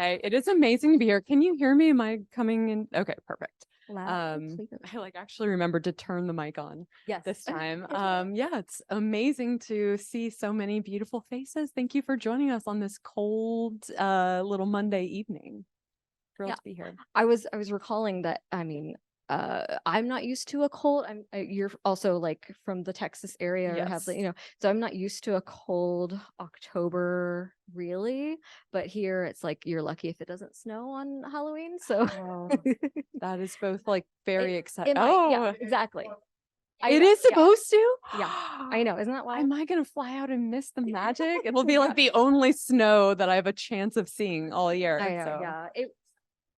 Hey, it is amazing to be here. Can you hear me? Am I coming in? Okay, perfect. Loud and clear. I actually remembered to turn the mic on Yes. this time. Yeah, it's amazing to see so many beautiful faces. Thank you for joining us on this cold little Monday evening. Thrilled to be here. I was recalling that, I'm not used to a cold. You're also like from the Texas area or have Yes. so I'm not used to a cold October really, but here it's like you're lucky if it doesn't snow on Halloween. So Oh, that is both like very exciting. yeah, exactly. It is supposed to? Yeah, I know. Isn't that wild? Am I gonna fly out and miss the magic? It'll be like the only snow that I have a chance of seeing all year. I know, So yeah.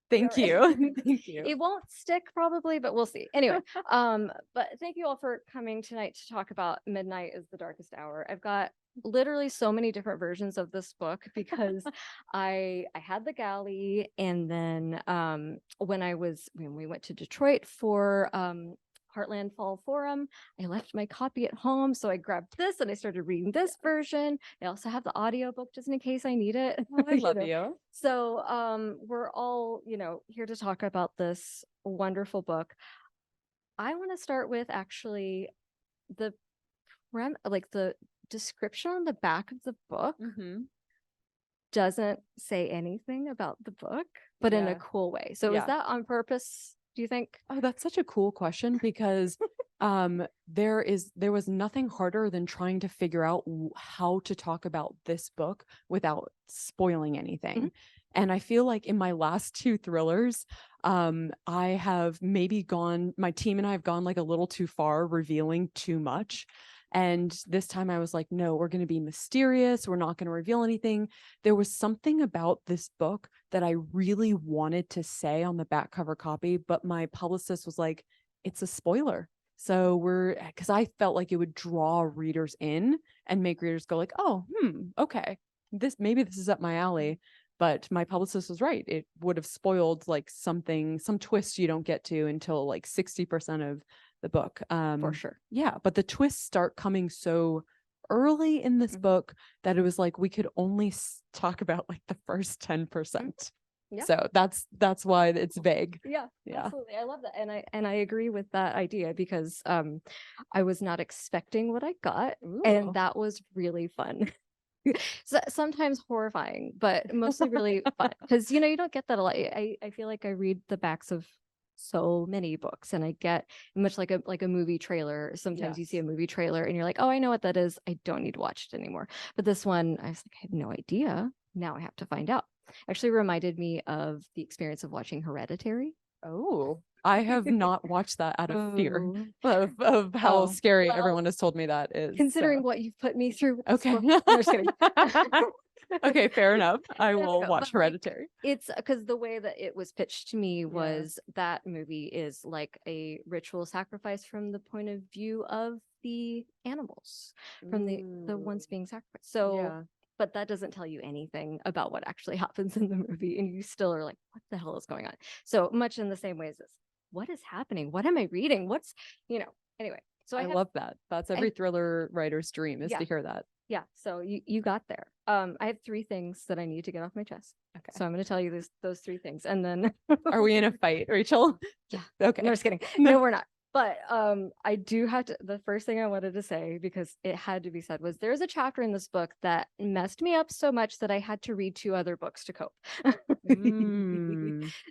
thank you. Thank you. It won't stick probably, but we'll see. Anyway, but thank you all for coming tonight to talk about Midnight is the Darkest Hour. I've got literally so many different versions of this book because I had the galley, and then when we went to Detroit for Heartland Fall Forum, I left my copy at home, so I grabbed this and I started reading this version. I also have the audiobook just in case I need it. Oh, I love you. So we're all, here to talk about this wonderful book. I want to start with actually the the description on the back of the book doesn't say anything about the book, but in a cool way. So is that on purpose, do you think? Oh, that's such a cool question because there was nothing harder than trying to figure out how to talk about this book without spoiling anything. And I feel like in my last two thrillers, I have my team and I have gone like a little too far, revealing too much. And this time I was like, no, we're going to be mysterious. We're not going to reveal anything. There was something about this book that I really wanted to say on the back cover copy, but my publicist was like, it's a spoiler. So because I felt like it would draw readers in and make readers go like, oh, okay, maybe this is up my alley. But my publicist was right. It would have spoiled like some twist you don't get to until like 60% of the book. For sure. Yeah, but the twists start coming so early in this book that it was like we could only talk about like the first 10%. Yeah. So that's why it's vague. Yeah, absolutely. I love that. And I agree with that idea because I was not expecting what I got. Ooh. And that was really fun. So, sometimes horrifying, but mostly really fun because you don't get that a lot. I feel like I read the backs of so many books and I get much like a movie trailer. Sometimes you see a movie trailer and you're like, oh, I know what that is. I don't need to watch it anymore. But this one, I was like, I had no idea. Now I have to find out. Actually reminded me of the experience of watching Hereditary. Oh, I have not watched that out of fear of how scary everyone has told me that is. Considering what you've put me through. Okay. No, just kidding. Okay, fair enough. I will watch Hereditary. It's because the way that it was pitched to me was that movie is like a ritual sacrifice from the point of view of the animals, from the ones being sacrificed. So but that doesn't tell you anything about what actually happens in the movie. And you still are like, what the hell is going on? So much in the same way as this. What is happening? What am I reading? Anyway. So I love that. That's every thriller writer's dream is to hear that. Yeah. So you got there. I have three things that I need to get off my chest. Okay. So I'm going to tell you those three things. And then are we in a fight, Rachel? Yeah. Okay. No, just kidding. No, we're not. But I do have to, the first thing I wanted to say, because it had to be said, was there's a chapter in this book that messed me up so much that I had to read 2 other books to cope.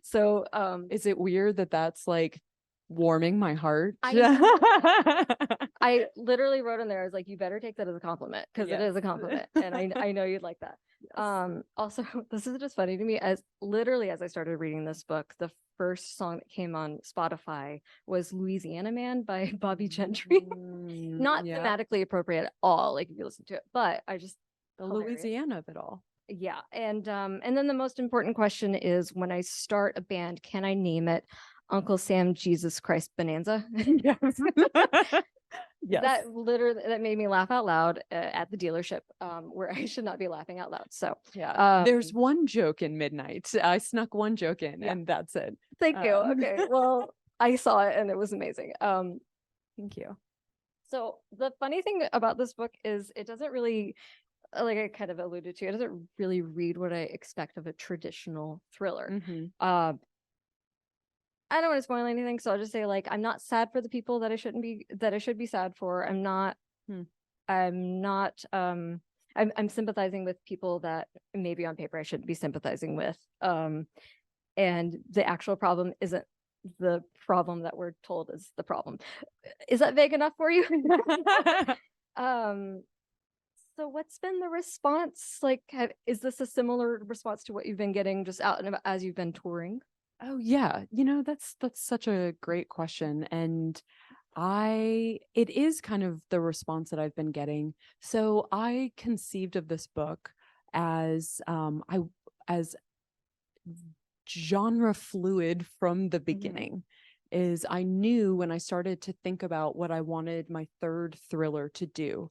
So is it weird that that's like warming my heart? I literally wrote in there, I was like, you better take that as a compliment because it is a compliment. And I know you'd like that. Yes. Also, this is just funny to me as I started reading this book, the first song that came on Spotify was Louisiana Man by Bobby Gentry. Not thematically appropriate at all, like if you listen to it, but I just the Louisiana of it all. Yeah. And then the most important question is when I start a band, can I name it Uncle Sam Jesus Christ Bonanza? Yes. Yes. That made me laugh out loud at the dealership where I should not be laughing out loud. So there's one joke in Midnight. I snuck one joke in and that's it. Thank you. Okay. Well, I saw it and it was amazing. Thank you. So the funny thing about this book is it doesn't really like I kind of alluded to, it doesn't really read what I expect of a traditional thriller. Mm-hmm. I don't want to spoil anything, so I'll just say like I'm not sad for the people that I should be sad for. Hmm. I'm not I'm sympathizing with people that maybe on paper I shouldn't be sympathizing with. And the actual problem isn't the problem that we're told is the problem. Is that vague enough for you? um so what's been the response? Like is this a similar response to what you've been getting just out and about as you've been touring? Oh yeah, that's such a great question, and it is kind of the response that I've been getting. So I conceived of this book as as genre fluid from the beginning. Is I knew when I started to think about what I wanted my third thriller to do.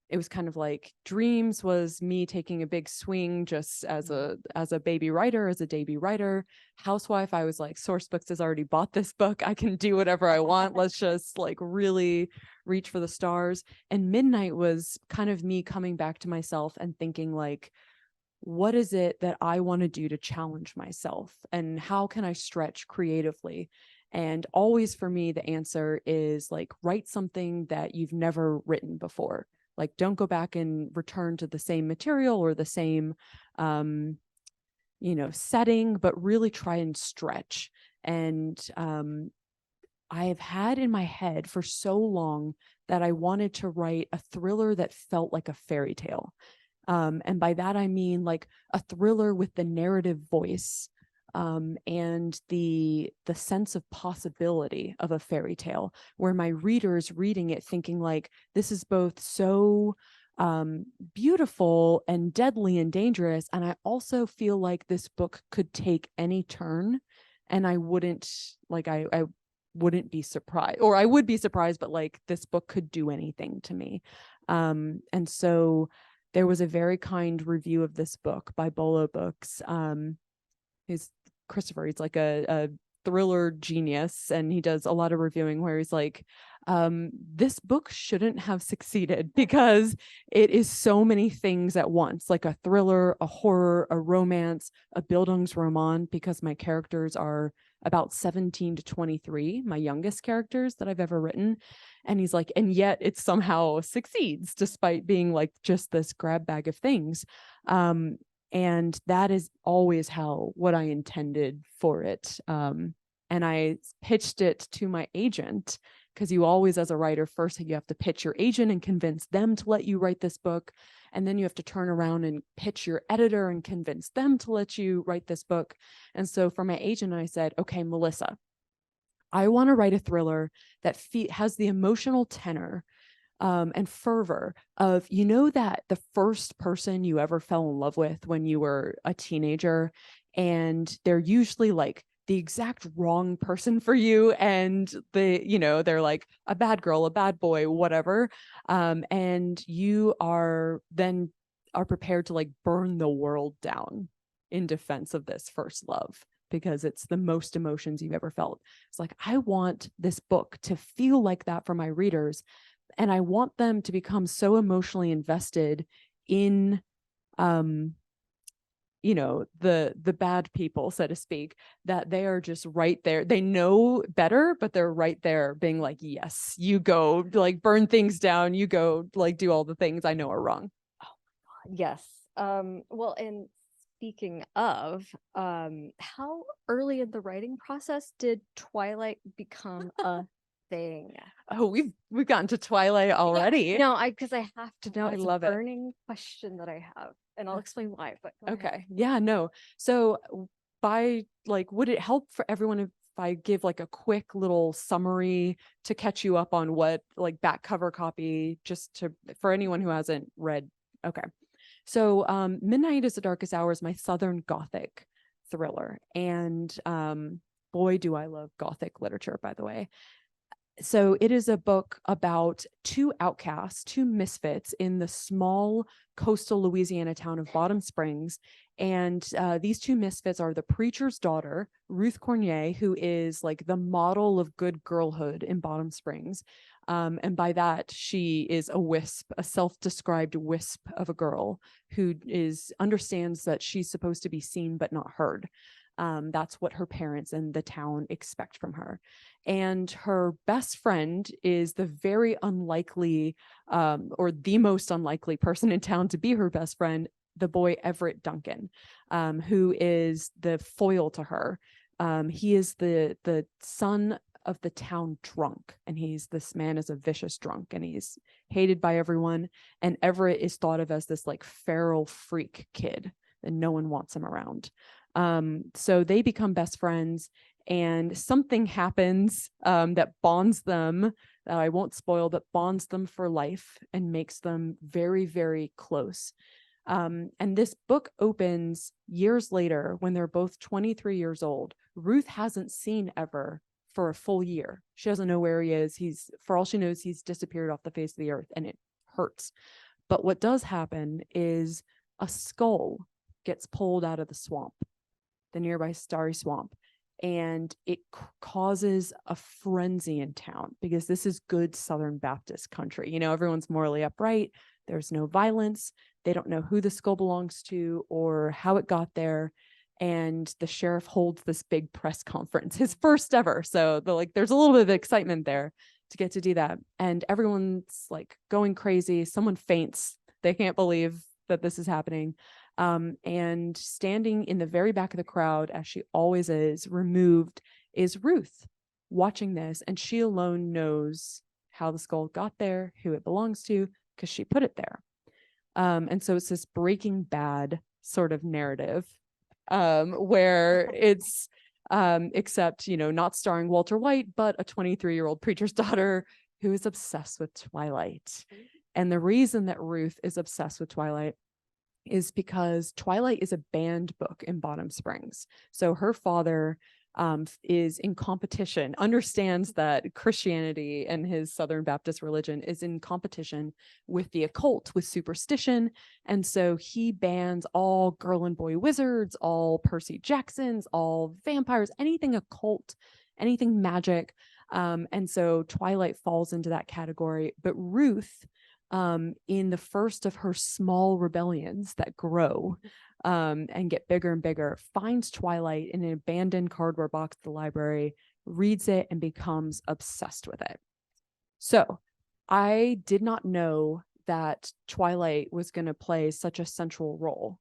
It was kind of like Dreams was me taking a big swing just as a baby writer, as a debut writer. Housewife, I was like, Source Books has already bought this book. I can do whatever I want. Let's just like really reach for the stars. And Midnight was kind of me coming back to myself and thinking like, what is it that I want to do to challenge myself, and how can I stretch creatively? And always for me, the answer is like, write something that you've never written before. Like, don't go back and return to the same material or the same, setting, but really try and stretch. And I have had in my head for so long that I wanted to write a thriller that felt like a fairy tale. And by that, I mean like a thriller with the narrative voice, and the sense of possibility of a fairy tale, where my readers reading it thinking like, this is both so beautiful and deadly and dangerous. And I also feel like this book could take any turn, and I wouldn't be surprised, or I would be surprised, but like this book could do anything to me. And so there was a very kind review of this book by Bolo Books. He's Christopher. He's like a thriller genius, and he does a lot of reviewing where he's like, this book shouldn't have succeeded because it is so many things at once, like a thriller, a horror, a romance, a Bildungsroman, because my characters are about 17 to 23, my youngest characters that I've ever written. And he's like, and yet it somehow succeeds despite being like just this grab bag of things. And that is always what I intended for it. And I pitched it to my agent, because you always, as a writer, first you have to pitch your agent and convince them to let you write this book. And then you have to turn around and pitch your editor and convince them to let you write this book. And so for my agent, I said, okay, Melissa, I want to write a thriller that has the emotional tenor and fervor of, that the first person you ever fell in love with when you were a teenager, and they're usually like the exact wrong person for you, and they're like a bad girl, a bad boy, whatever, and you are prepared to like burn the world down in defense of this first love, because it's the most emotions you've ever felt. It's like, I want this book to feel like that for my readers, and I want them to become so emotionally invested in the bad people, so to speak, that they are just right there. They know better, but they're right there being like, yes, you go like burn things down, you go like do all the things I know are wrong. Yes. Well, and speaking of, how early in the writing process did Twilight become a thing? Oh, we've gotten to Twilight already. Yeah. No, because I have to know. I It's love a it. burning question that I have, and I'll explain why. But go ahead. Okay. Yeah, no. So would it help for everyone if I give like a quick little summary to catch you up on what like back cover copy, for anyone who hasn't read? Okay. So Midnight is the Darkest Hour is my Southern Gothic thriller. And boy, do I love Gothic literature, by the way. So it is a book about two outcasts, two misfits in the small coastal Louisiana town of Bottom Springs. And these two misfits are the preacher's daughter, Ruth Cornier, who is like the model of good girlhood in Bottom Springs. And by that, she is a wisp, a self-described wisp of a girl who understands that she's supposed to be seen but not heard. That's what her parents and the town expect from her. And her best friend is the very unlikely, or the most unlikely person in town to be her best friend, the boy Everett Duncan, who is the foil to her. He is the son of the town drunk, and this man is a vicious drunk, and he's hated by everyone. And Everett is thought of as this like feral freak kid, and no one wants him around. So they become best friends, and something happens that bonds them, that I won't spoil, that bonds them for life and makes them very, very close. And this book opens years later when they're both 23 years old. Ruth hasn't seen Ever for a full year. She doesn't know where he is. For all she knows, he's disappeared off the face of the earth, and it hurts. But what does happen is a skull gets pulled out of the swamp, the nearby Starry Swamp, and it causes a frenzy in town, because this is good Southern Baptist country. Everyone's morally upright. There's no violence. They don't know who the skull belongs to or how it got there. And the sheriff holds this big press conference, his first ever. So there's a little bit of excitement there to get to do that. And everyone's like going crazy. Someone faints. They can't believe that this is happening. And standing in the very back of the crowd, as she always is, removed, is Ruth, watching this. And she alone knows how the skull got there, who it belongs to, because she put it there. And so it's this Breaking Bad sort of narrative, where it's except not starring Walter White, but a 23-year-old preacher's daughter who is obsessed with Twilight. And the reason that Ruth is obsessed with Twilight is because Twilight is a banned book in Bottom Springs. So her father is in competition, understands that Christianity and his Southern Baptist religion is in competition with the occult, with superstition. And so he bans all girl and boy wizards, all Percy Jacksons, all vampires, anything occult, anything magic. And so Twilight falls into that category. But Ruth, in the first of her small rebellions that grow and get bigger and bigger, finds Twilight in an abandoned cardboard box at the library, reads it, and becomes obsessed with it. So I did not know that Twilight was going to play such a central role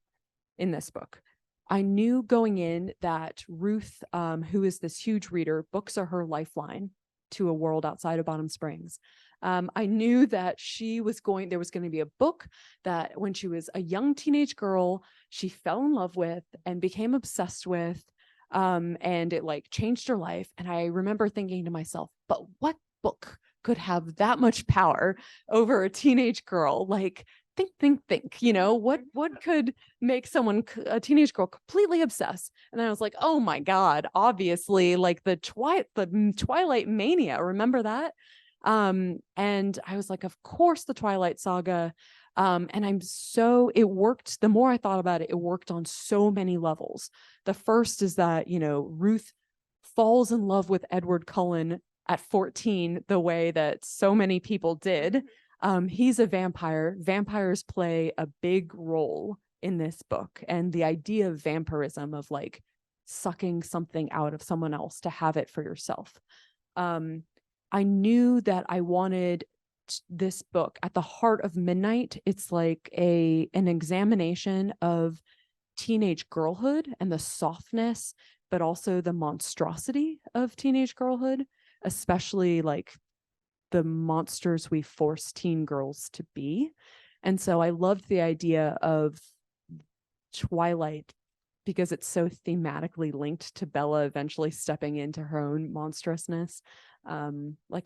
in this book. I knew going in that Ruth, who is this huge reader, books are her lifeline to a world outside of Bottom Springs. I knew that there was going to be a book that when she was a young teenage girl, she fell in love with and became obsessed with, and it changed her life. And I remember thinking to myself, but what book could have that much power over a teenage girl? Think, what could make a teenage girl completely obsessed? And then I was like, oh my God, obviously the Twilight mania. Remember that? And I was like, of course, the Twilight Saga. And it worked. The more I thought about it, it worked on so many levels. The first is that, Ruth falls in love with Edward Cullen at 14, the way that so many people did. He's a vampire. Vampires play a big role in this book. And the idea of vampirism, of sucking something out of someone else to have it for yourself. I knew that I wanted this book at the heart of Midnight. It's like an examination of teenage girlhood and the softness, but also the monstrosity of teenage girlhood, especially the monsters we force teen girls to be. And so I loved the idea of Twilight because it's so thematically linked to Bella eventually stepping into her own monstrousness. I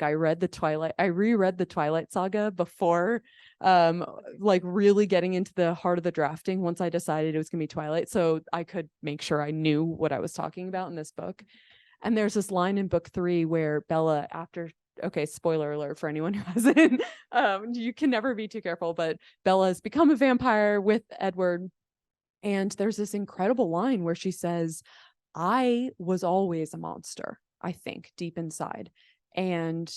reread the Twilight Saga before, really getting into the heart of the drafting once I decided it was gonna be Twilight, so I could make sure I knew what I was talking about in this book. And there's this line in book 3 where Bella, okay, spoiler alert for anyone who hasn't, you can never be too careful, but Bella has become a vampire with Edward. And there's this incredible line where she says, I was always a monster, I think, deep inside. And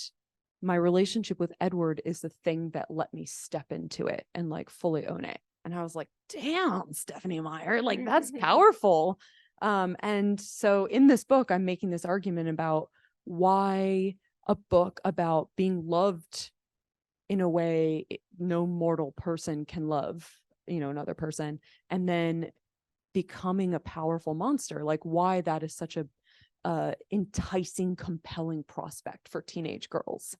my relationship with Edward is the thing that let me step into it and like fully own it. And I was like, damn, Stephanie Meyer, like that's powerful. And so in this book, I'm making this argument about why a book about being loved in a way no mortal person can love, another person, and then becoming a powerful monster, like why that is such a enticing, compelling prospect for teenage girls.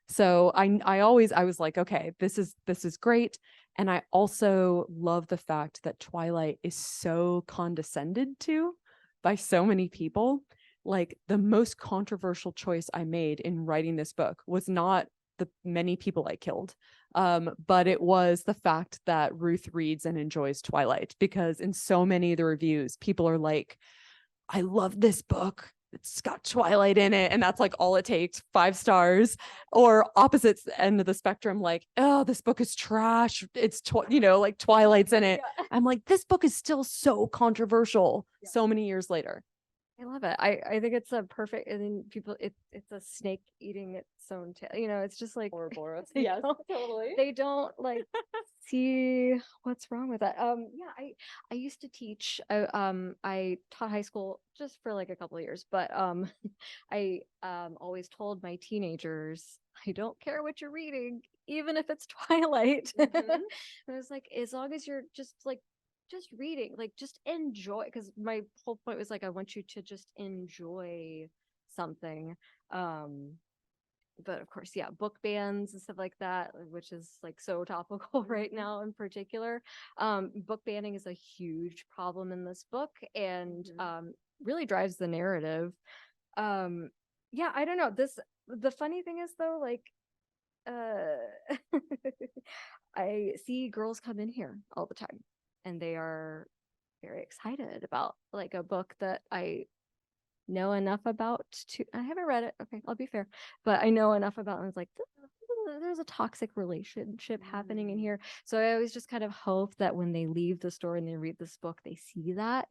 So I was like, okay, this is great. And I also love the fact that Twilight is so condescended to by so many people. Like the most controversial choice I made in writing this book was not the many people I killed, but it was the fact that Ruth reads and enjoys Twilight, because in so many of the reviews, people are like, I love this book. It's got Twilight in it. And that's like all it takes, 5 stars. Or opposite end of the spectrum, like, oh, this book is trash. It's, like Twilight's in it. Yeah. I'm like, this book is still so controversial so many years later. I love it. I think it's a perfect, and then people, it's a snake eating its own tail. It's just like Ouroboros. they Yes, don't- totally. They don't like see what's wrong with that. Yeah, I used to teach. I taught high school just for like a couple of years, but I always told my teenagers, I don't care what you're reading, even if it's Twilight. Mhm. And I was like, as long as you're just reading, like just enjoy, because my whole point was like, I want you to just enjoy something. But of course, yeah, book bans and stuff like that, which is like so topical right now in particular. Book banning is a huge problem in this book, and really drives the narrative. Yeah, I don't know. The funny thing is though, like I see girls come in here all the time, and they are very excited about like a book that I know enough about to. I haven't read it. Okay, I'll be fair, but I know enough about, and it's like there's a toxic relationship happening in here. So I always just kind of hope that when they leave the store and they read this book, they see that,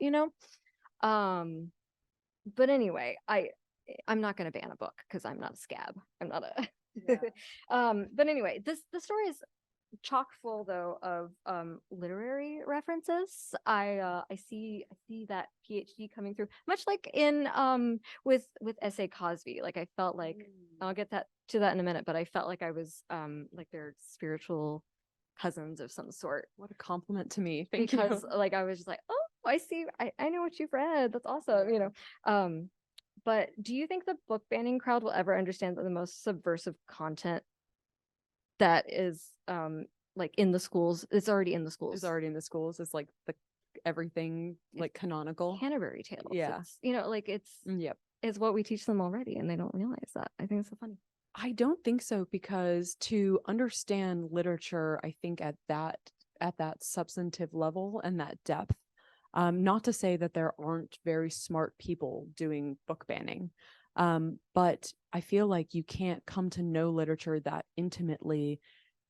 But anyway, I'm not going to ban a book because I'm not a scab. I'm not a. But anyway, the story is chock full though of literary references. I see that PhD coming through, much like in with S.A. Cosby. Like I felt like I'll get to that in a minute, but I felt like I was like their spiritual cousins of some sort. What a compliment to me. Thank Because you. like I was just like, oh, I see, I know what you've read. That's awesome, But do you think the book banning crowd will ever understand that the most subversive content that is like in the schools, it's already in the schools? It's already in the schools. It's like everything like canonical. Canterbury Tales. Yeah. Yep. It's what we teach them already, and they don't realize that. I think it's so funny. I don't think so, because to understand literature, I think at that substantive level and that depth, not to say that there aren't very smart people doing book banning, but I feel like you can't come to know literature that intimately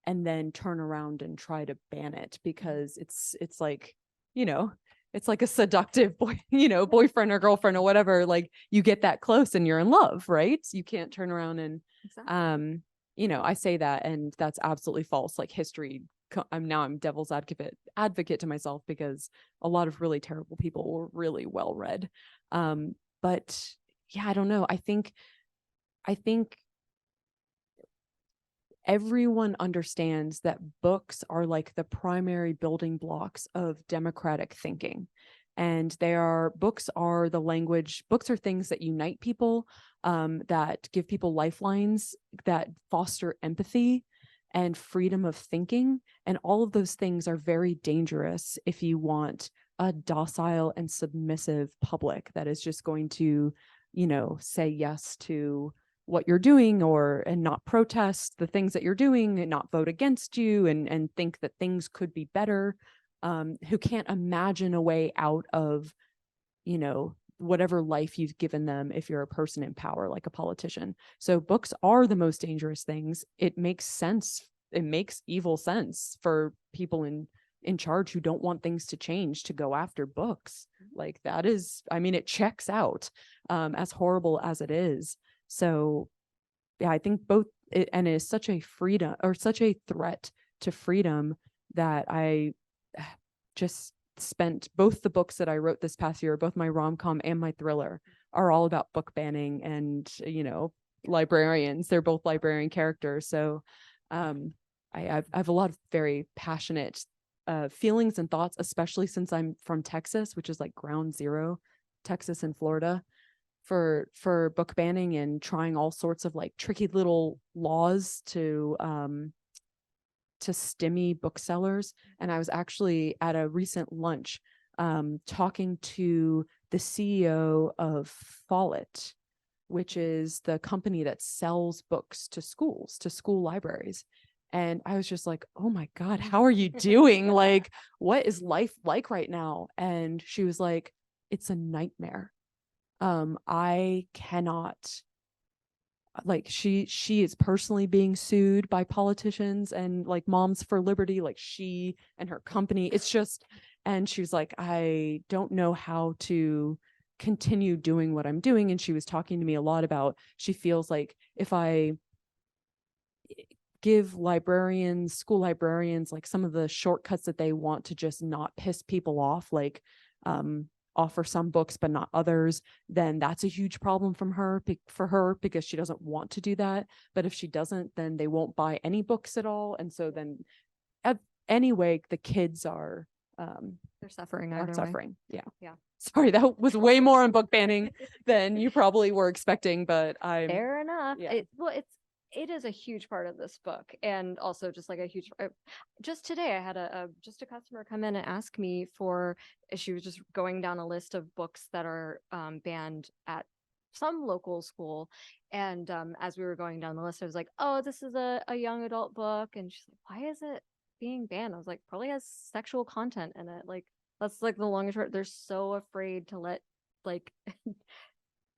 and then turn around and try to ban it, because it's like, it's like a seductive boyfriend or girlfriend or whatever. Like you get that close and you're in love, right? You can't turn around and, Exactly. I say that, and that's absolutely false. Like history, I'm devil's advocate to myself, because a lot of really terrible people were really well read. But yeah, I don't know. I think everyone understands that books are like the primary building blocks of democratic thinking. And books are the language, books are things that unite people, that give people lifelines, that foster empathy and freedom of thinking. And all of those things are very dangerous if you want a docile and submissive public that is just going to, say yes to what you're doing, and not protest the things that you're doing, and not vote against you, and think that things could be better, who can't imagine a way out of, whatever life you've given them if you're a person in power, like a politician. So books are the most dangerous things. It makes sense. It makes evil sense for people in charge who don't want things to change to go after books. Like that is, it checks out, as horrible as it is. So yeah, I think both and it is such a freedom or such a threat to freedom that I just spent both the books that I wrote this past year, both my rom-com and my thriller, are all about book banning and, librarians. They're both librarian characters. So I have a lot of very passionate feelings and thoughts, especially since I'm from Texas, which is like ground zero, Texas and Florida, for book banning and trying all sorts of like tricky little laws to stymie booksellers. And I was actually at a recent lunch talking to the CEO of Follett, which is the company that sells books to schools, to school libraries. And I was just like, oh my God, how are you doing? Like, what is life like right now? And she was like, it's a nightmare. I cannot, like, she is personally being sued by politicians and like Moms for Liberty, like she and her company. It's just, and she was like, I don't know how to continue doing what I'm doing. And she was talking to me a lot about, she feels like if I give school librarians, like some of the shortcuts that they want to just not piss people off, like offer some books but not others, then that's a huge problem for her because she doesn't want to do that. But if she doesn't, then they won't buy any books at all. And so then anyway, the kids are they're suffering either way. suffering. Yeah. Yeah. Sorry, that was way more on book banning than you probably were expecting, but fair enough. Yeah. It is a huge part of this book, and also just like a huge. Just today, I had a customer come in and ask me for. She was just going down a list of books that are banned at some local school, and as we were going down the list, I was like, "Oh, this is a young adult book," and she's like, "Why is it being banned?" I was like, "Probably has sexual content in it." Like that's like the long and short. They're so afraid to let like.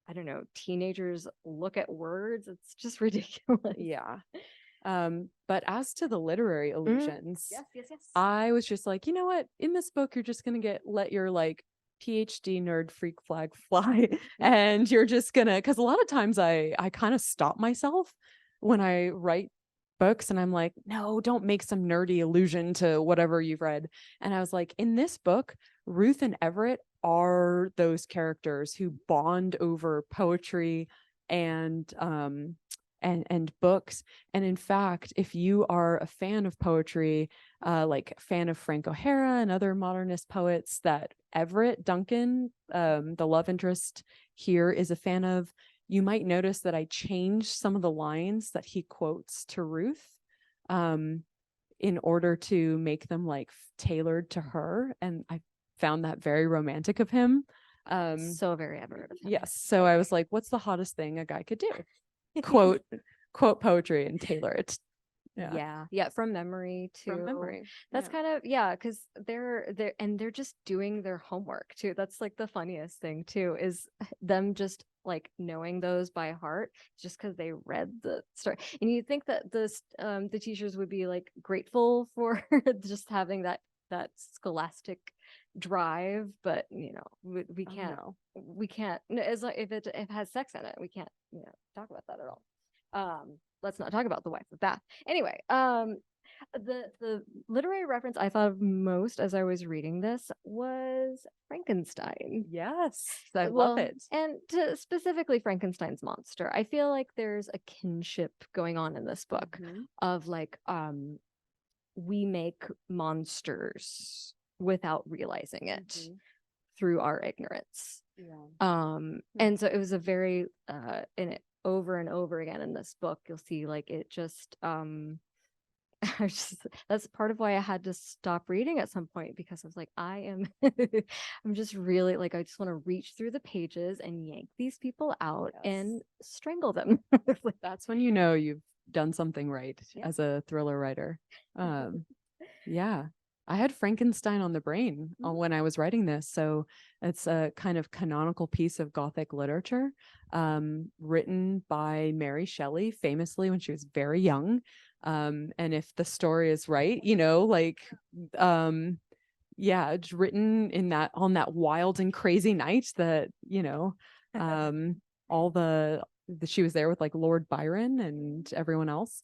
I don't know, teenagers look at words. It's just ridiculous. Yeah. But as to the literary illusions, yes. I was just like, you know what? In this book, you're just gonna let your like PhD nerd freak flag fly, and you're just gonna, because a lot of times I kind of stop myself when I write books, and I'm like, no, don't make some nerdy allusion to whatever you've read. And I was like, in this book, Ruth and Everett are those characters who bond over poetry and books. And in fact, if you are a fan of poetry, like a fan of Frank O'Hara and other modernist poets that Everett Duncan, the love interest here, is a fan of, you might notice that I changed some of the lines that he quotes to Ruth in order to make them like tailored to her. And I found that very romantic of him. So very Everett of him. Yes. So I was like, what's the hottest thing a guy could do? Quote poetry and tailor it. Yeah, from memory to From memory. That's kind of because they're just doing their homework too. That's like the funniest thing too, is them just like knowing those by heart just because they read the story. And you think that the teachers would be like grateful for just having that scholastic drive, but we can't as long, if it has sex in it, we can't talk about that at all. Let's not talk about the wife of Bath. Anyway, the literary reference I thought of most as I was reading this was Frankenstein. Yes, I love it. And specifically Frankenstein's monster. I feel like there's a kinship going on in this book of like we make monsters without realizing it through our ignorance. And so it was a very in it over and over again in this book, you'll see like it just that's part of why I had to stop reading at some point, because I was like, I'm just really like, I just want to reach through the pages and yank these people out and strangle them. That's when you've done something right as a thriller writer. Yeah. I had Frankenstein on the brain when I was writing this. So it's a kind of canonical piece of Gothic literature, written by Mary Shelley, famously when she was very young. And if the story is right, it's written on that wild and crazy night that, all the she was there with like Lord Byron and everyone else.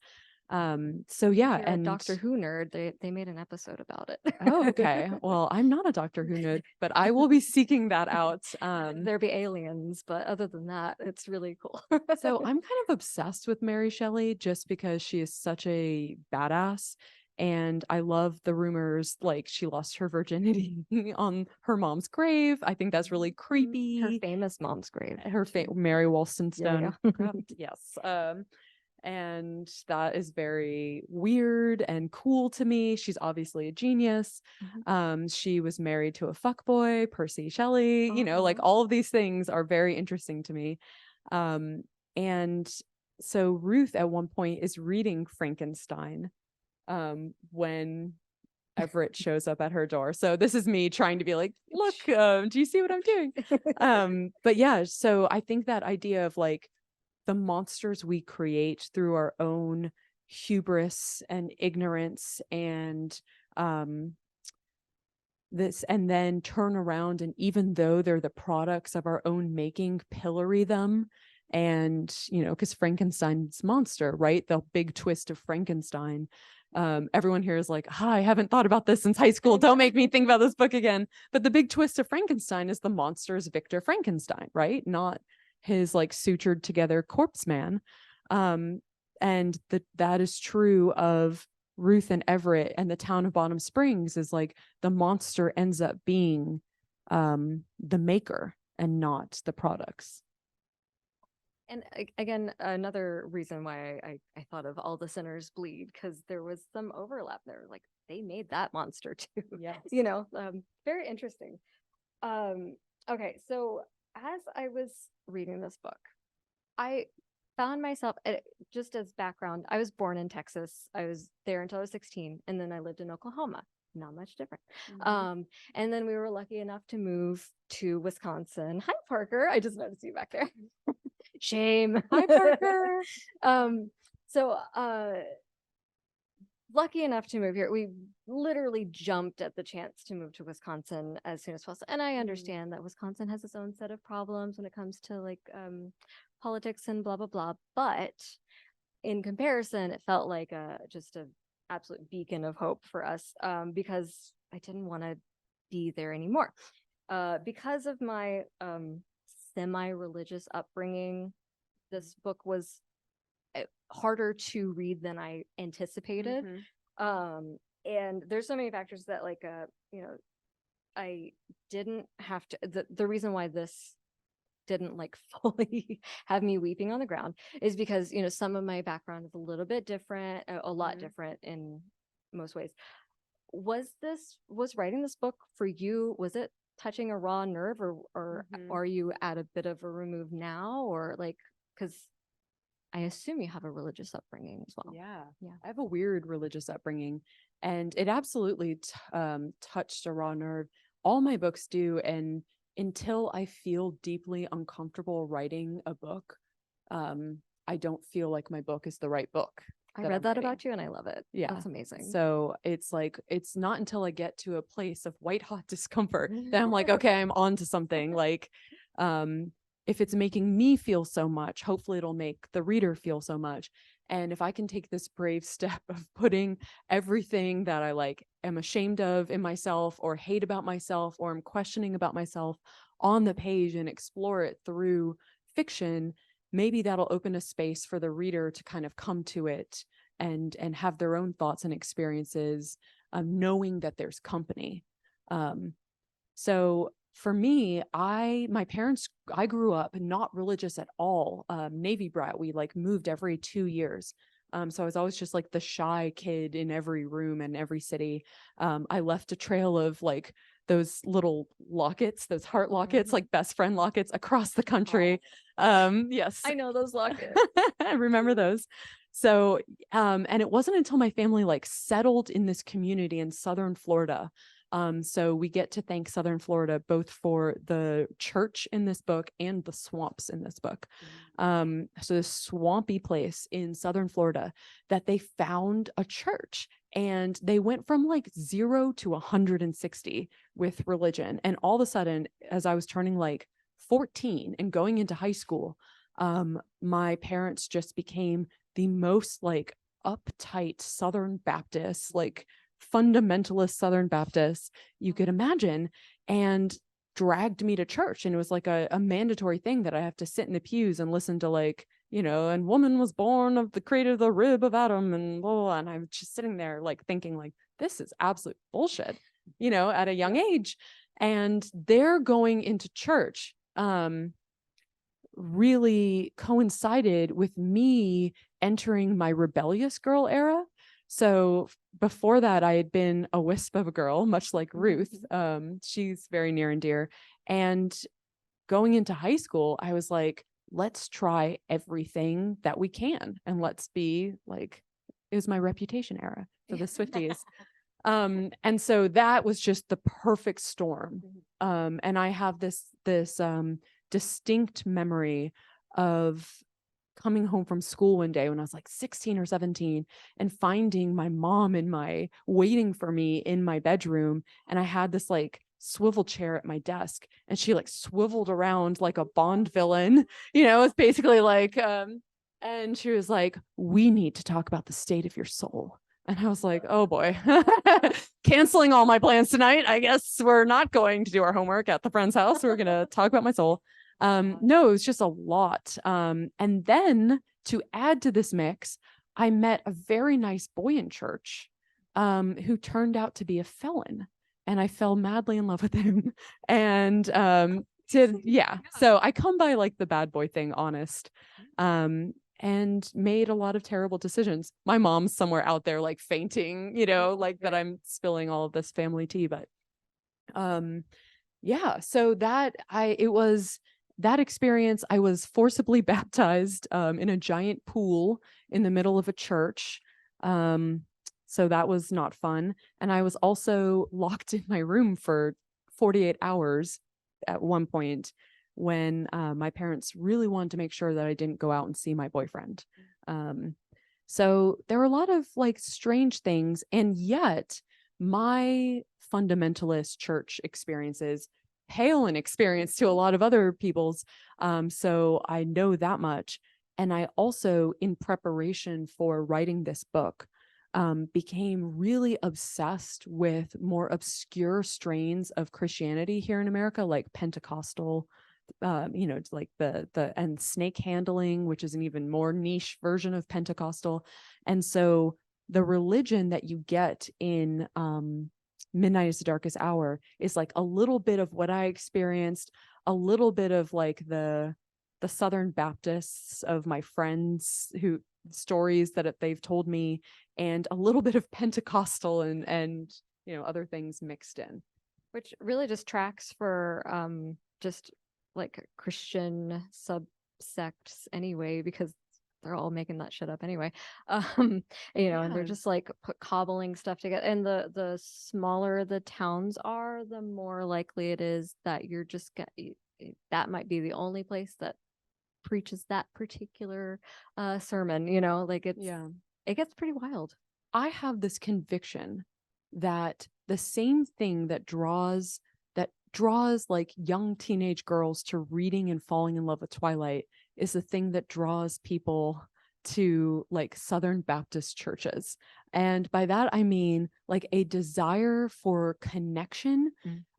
So yeah, You're a and Doctor Who nerd. They made an episode about it. oh, okay. Well, I'm not a Doctor Who nerd, but I will be seeking that out. There be aliens, but other than that, it's really cool. So I'm kind of obsessed with Mary Shelley just because she is such a badass. And I love the rumors like she lost her virginity on her mom's grave. I think that's really creepy. Her famous mom's grave. Her Mary Yeah, Wollstonestone. yeah. Correct. Yes. And that is very weird and cool to me. She's obviously a genius. She was married to a fuckboy, Percy Shelley. You know, like all of these things are very interesting to me. And so Ruth at one point is reading Frankenstein when Everett shows up at her door. So this is me trying to be like, look, do you see what I'm doing? But yeah, so I think that idea of like the monsters we create through our own hubris and ignorance and this, and then turn around, and even though they're the products of our own making, pillory them. And you know, because Frankenstein's monster, right, the big twist of Frankenstein, everyone here is like, I haven't thought about this since high school, don't make me think about this book again. But the big twist of Frankenstein is the monster's Victor Frankenstein, right, not his like sutured together corpse man. And that is true of Ruth and Everett, and the town of Bottom Springs is like the monster ends up being the maker and not the products. And again, another reason why I thought of All the Sinners Bleed, because there was some overlap there. Like they made that monster too. Yes. You know, very interesting. Okay, so as I was reading this book, I found myself, just as background, I was born in Texas. I was there until I was 16, and then I lived in Oklahoma. Not much different. And then we were lucky enough to move to Wisconsin. Hi, Parker. I just noticed you back there. Shame. Hi, Parker. So lucky enough to move here. We literally jumped at the chance to move to Wisconsin as soon as possible. And I understand that Wisconsin has its own set of problems when it comes to like politics and blah, blah, blah. But in comparison, it felt like just a absolute beacon of hope for us because I didn't want to be there anymore. Because of my semi-religious upbringing, this book was harder to read than I anticipated. And there's so many factors that like, you know, I didn't have to, the reason why this didn't like fully have me weeping on the ground is because, you know, some of my background is a little bit different, a lot different in most ways. Was writing this book for you, was it touching a raw nerve, or are you at a bit of a remove now, or like, because I assume you have a religious upbringing as well. Yeah. I have a weird religious upbringing, and it absolutely touched a raw nerve. All my books do, and until I feel deeply uncomfortable writing a book, I don't feel like my book is the right book. I read that about you and I love it. Yeah. That's amazing. So it's like, it's not until I get to a place of white hot discomfort that I'm like, okay, I'm on to something. Like, if it's making me feel so much, hopefully it'll make the reader feel so much. And if I can take this brave step of putting everything that I like am ashamed of in myself, or hate about myself, or am questioning about myself on the page and explore it through fiction, maybe that'll open a space for the reader to kind of come to it and have their own thoughts and experiences, knowing that there's company. So for me, I grew up not religious at all. Navy brat. We like moved every 2 years. So I was always just like the shy kid in every room and every city. I left a trail of like those little lockets, those heart lockets, like best friend lockets across the country. Yes. I know those lockets. I remember those. So, and it wasn't until my family like settled in this community in Southern Florida. So we get to thank Southern Florida both for the church in this book and the swamps in this book. So this swampy place in Southern Florida, that they found a church, and they went from like 0 to 160 with religion. And all of a sudden, as I was turning like 14 and going into high school, My parents just became the most like uptight Southern Baptists, like fundamentalist Southern Baptists you could imagine, and dragged me to church. And it was like a mandatory thing that I have to sit in the pews and listen to, like, and woman was born of the created the rib of Adam and blah, blah, blah. And I'm just sitting there like thinking like, this is absolute bullshit, at a young age. And they're going into church really coincided with me entering my rebellious girl era. So before that, I had been a wisp of a girl, much like Ruth. She's very near and dear. And going into high school, I was like, let's try everything that we can. And let's be like, it was my Reputation era for the Swifties. And so that was just the perfect storm. And I have this distinct memory of coming home from school one day when I was like 16 or 17 and finding my mom waiting for me in my bedroom. And I had this like swivel chair at my desk, and she like swiveled around like a Bond villain, it's basically like, and she was like, we need to talk about the state of your soul. And I was like, oh boy, canceling all my plans tonight. I guess we're not going to do our homework at the friend's house. We're going to talk about my soul. No, it was just a lot. And then to add to this mix, I met a very nice boy in church who turned out to be a felon. And I fell madly in love with him. And so I come by like the bad boy thing honest. And made a lot of terrible decisions. My mom's somewhere out there like fainting, like that I'm spilling all of this family tea. But so that experience, I was forcibly baptized in a giant pool in the middle of a church. So that was not fun. And I was also locked in my room for 48 hours at one point when my parents really wanted to make sure that I didn't go out and see my boyfriend. So there were a lot of like strange things. And yet my fundamentalist church experiences pale in experience to a lot of other people's. So I know that much. And I also, in preparation for writing this book, became really obsessed with more obscure strains of Christianity here in America, like Pentecostal, like and snake handling, which is an even more niche version of Pentecostal. And so the religion that you get in Midnight is the Darkest Hour is like a little bit of what I experienced, a little bit of like the Southern Baptists of my friends who stories that they've told me, and a little bit of Pentecostal and other things mixed in, which really just tracks for just like Christian subsects anyway, because they're all making that shit up anyway. And they're just like cobbling stuff together. And the smaller the towns are, the more likely it is that you're just that might be the only place that preaches that particular sermon, like it gets pretty wild. I have this conviction that the same thing that draws like young teenage girls to reading and falling in love with Twilight is the thing that draws people to like Southern Baptist churches. And by that, I mean like a desire for connection,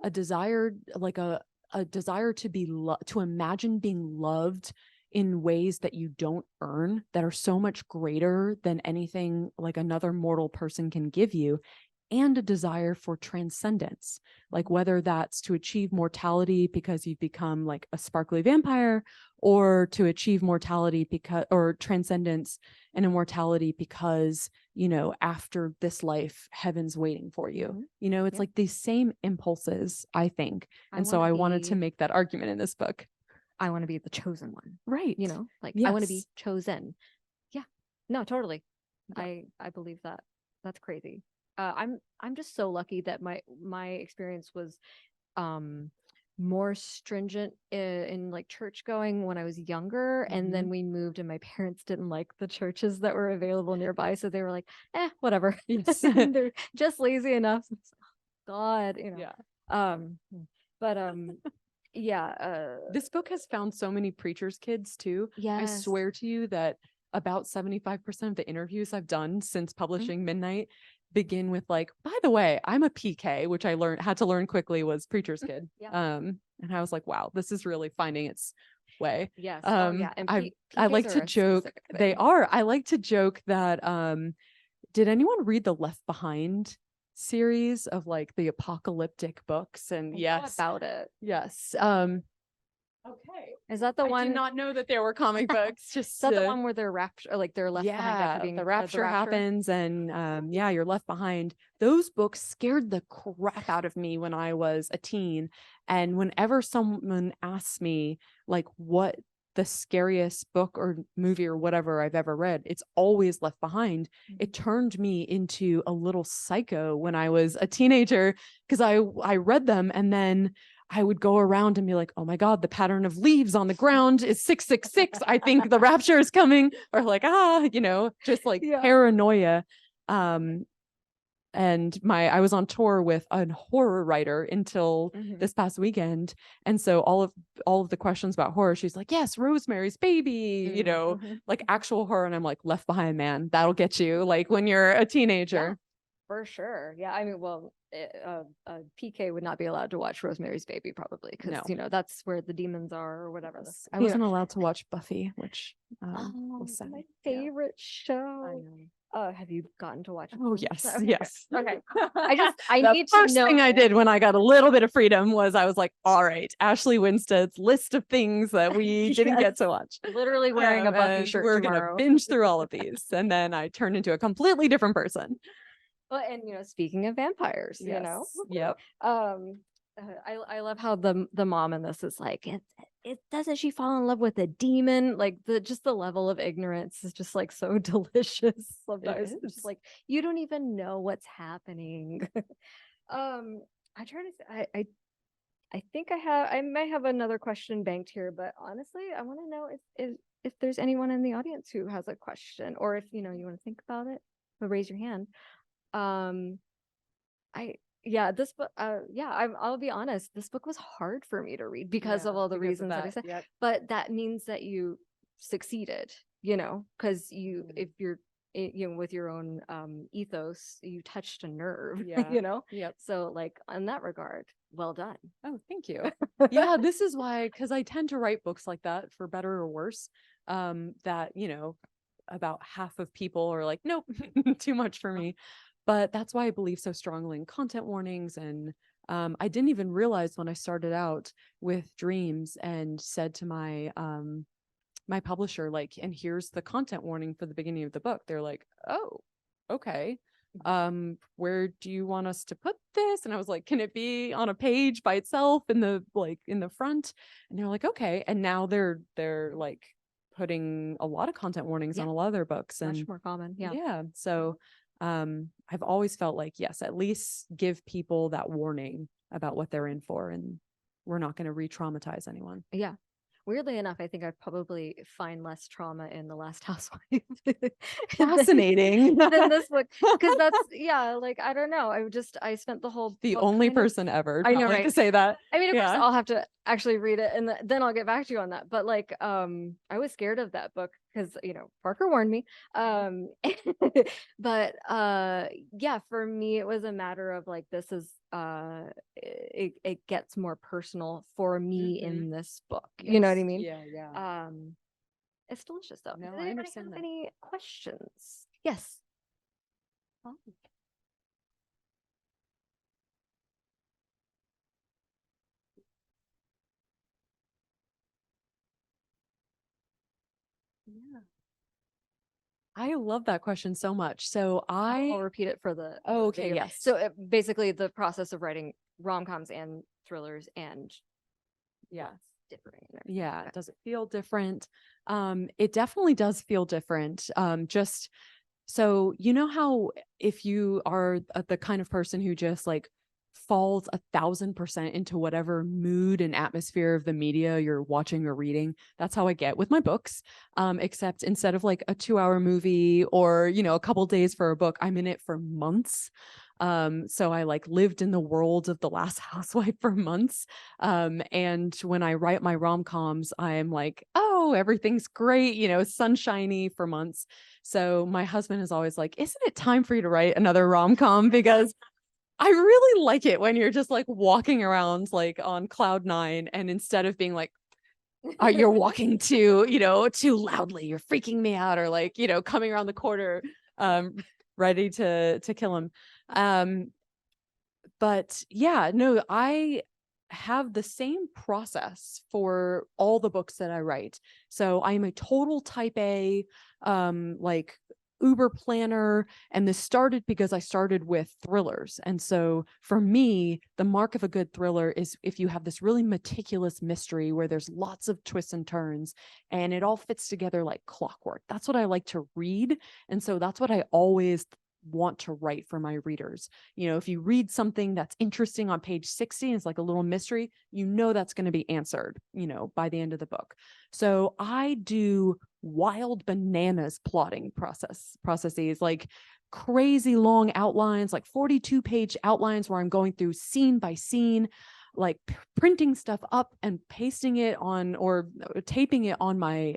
a desire, like a desire to be to imagine being loved in ways that you don't earn, that are so much greater than anything like another mortal person can give you, and a desire for transcendence, like whether that's to achieve mortality because you've become like a sparkly vampire, or to achieve mortality or transcendence and immortality because, after this life, heaven's waiting for you. It's like these same impulses, I think. And so I wanted to make that argument in this book. I want to be the chosen one. Right. I want to be chosen. Yeah. No, totally. Yeah. I believe that. That's crazy. I'm just so lucky that my experience was more stringent in like church going when I was younger, and then we moved and my parents didn't like the churches that were available nearby, so they were like, whatever. Yes. They're just lazy enough. God, Yeah. But This book has found so many preachers' kids too. I Yes. swear to you that about 75% of the interviews I've done since publishing Midnight begin with like, by the way, I'm a PK, which I had to learn quickly was preacher's kid. Yeah. And I was like, wow, this is really finding its way. Yes. And I like PKs to are a joke. specific They thing. are. I like to joke that did anyone read the Left Behind series of like the apocalyptic books? And I know yes, about it. yes. Okay. Is that the I one? did not know that there were comic books. Just Is that the one where they're rapture, or like they're left behind after being the rapture happens, and yeah, you're left behind. Those books scared the crap out of me when I was a teen. And whenever someone asks me like what the scariest book or movie or whatever I've ever read, it's always Left Behind. It turned me into a little psycho when I was a teenager because I read them and then I would go around and be like, oh my God, the pattern of leaves on the ground is 666. I think the rapture is coming, or like, just like paranoia. And I was on tour with a horror writer until this past weekend. And so all of the questions about horror, she's like, yes, Rosemary's Baby, like actual horror. And I'm like, Left Behind, man, that'll get you like when you're a teenager. Yeah, for sure. Yeah. I mean, well, PK would not be allowed to watch Rosemary's Baby probably because, that's where the demons are or whatever. I wasn't allowed to watch Buffy, which was sad. My favorite show. I know. Have you gotten to watch it? Oh yes, Okay. yes. Okay. I The need to first know. thing I did when I got a little bit of freedom was I was like, all right, Ashley Winstead's list of things that we didn't get to watch. Literally wearing a Buffy shirt We're tomorrow. gonna binge through all of these, and then I turned into a completely different person. Well, and speaking of vampires, Yep. I love how the mom in this is like, it doesn't she fall in love with a demon? Like just the level of ignorance is just like so delicious sometimes. It's just like you don't even know what's happening. I'm trying to I think I might have another question banked here, but honestly, I want to know if there's anyone in the audience who has a question, or if you want to think about it, but raise your hand. This book, I'll be honest, this book was hard for me to read because of all the reasons that I said. Yep. But that means that you succeeded, because if you're with your own ethos, you touched a nerve, Yep. So like in that regard, well done. Oh, thank you. Yeah, this is why, because I tend to write books like that for better or worse. That about half of people are like, nope, too much for me. But that's why I believe so strongly in content warnings. And I didn't even realize when I started out with Dreams and said to my my publisher, like, and here's the content warning for the beginning of the book. They're like, oh, okay. Where do you want us to put this? And I was like, can it be on a page by itself in the front? And they're like, okay. And now they're like putting a lot of content warnings on a lot of their books. And much more common. Yeah. So I've always felt like, yes, at least give people that warning about what they're in for, and we're not going to re-traumatize anyone. Yeah. Weirdly enough, I think I'd probably find less trauma in The Last Housewife. Fascinating. than this book. Because that's, like, I don't know. I spent the whole The book only person ever. I know, right? To say that. I mean, of course, I'll have to actually read it and then I'll get back to you on that. But like, I was scared of that book because, Parker warned me. But for me, it was a matter of like, this is, it gets more personal for me in this book. Yes. You know what I mean? Yeah. It's delicious though. No, Does I anybody understand have that. any questions? Yes. Oh. Yeah. I love that question so much. So I'll repeat it for the. Oh, okay. video. Yes. So basically, the process of writing rom-coms and thrillers and different. Yeah. Does it feel different? It definitely does feel different. Just so how if you are the kind of person who just like falls 1,000% into whatever mood and atmosphere of the media you're watching or reading, that's how I get with my books. Except instead of like a 2-hour movie or a couple days for a book, I'm in it for months. So I like lived in the world of The Last Housewife for months. And when I write my rom-coms, I'm like, oh, everything's great, sunshiny for months. So my husband is always like, isn't it time for you to write another rom-com? Because I really like it when you're just like walking around like on cloud nine, and instead of being like, you're walking too loudly, you're freaking me out, or like, coming around the corner, um, ready to kill him. But yeah, no, I have the same process for all the books that I write. So I'm a total type A, like uber planner. And this started because I started with thrillers. And so for me, the mark of a good thriller is if you have this really meticulous mystery where there's lots of twists and turns and it all fits together like clockwork. That's what I like to read. And so that's what I always want to write for my readers. If you read something that's interesting on page 60 and it's like a little mystery, that's going to be answered, by the end of the book. So I do wild bananas plotting processes, like crazy long outlines, like 42-page outlines where I'm going through scene by scene, like printing stuff up and pasting it on or taping it on my